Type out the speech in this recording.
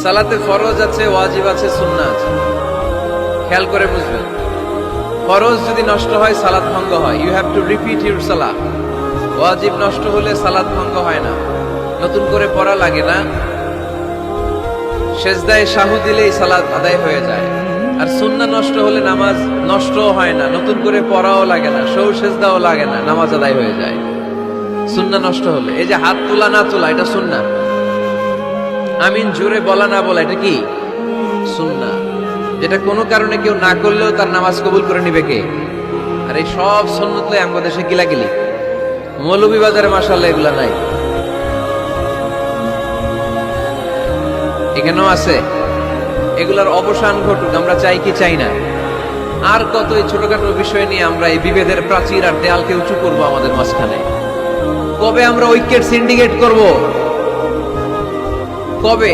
সালাতে ফরজ আছে, ওয়াজিব আছে, সুন্নাহ আছে। খেয়াল করে বুঝবেন, ফরজ যদি নষ্ট হয় সালাত ভঙ্গ হয়, you have to repeat your সালাত। ওয়াজিব নষ্ট হলে সালাত ভঙ্গ হয় না, নতুন করে পড়া লাগে না, সেজদায় সাহু দিলেই সালাত আদায় হয়ে যায়। আর সুন্নাহ নষ্ট হলে নামাজ নষ্টও হয় না, নতুন করে পড়াও লাগে না, সৌ সেজদাও লাগে না, নামাজ আদায় হয়ে যায় সুন্নাহ নষ্ট হলে। এই যে হাত তোলা না তোলা, এটা সুন্নাহ। আমিন জোরে বলা না বলা, এটা কি সুন্নাহ, যেটা কোনো কারণে কেউ না করলেও তার নামাজ কবুল করে নিবে কে? আর এই সব সুন্নাত লই আমাদের দেশে গিলাগিলি। মৌলভীবাজারে মাশাআল্লাহ এগুলা নাই, এখানেও আছে। এগুলার অবসান ঘটুক, আমরা চাই কি চাই না? আর কত এই ছোটখাটো বিষয় নিয়ে আমরা এই বিভেদের প্রাচীর আর দেয়ালকে উঁচু করবো আমাদের মাঝখানে? কবে আমরা ঐক্যের সিন্ডিকেট করব? কবে?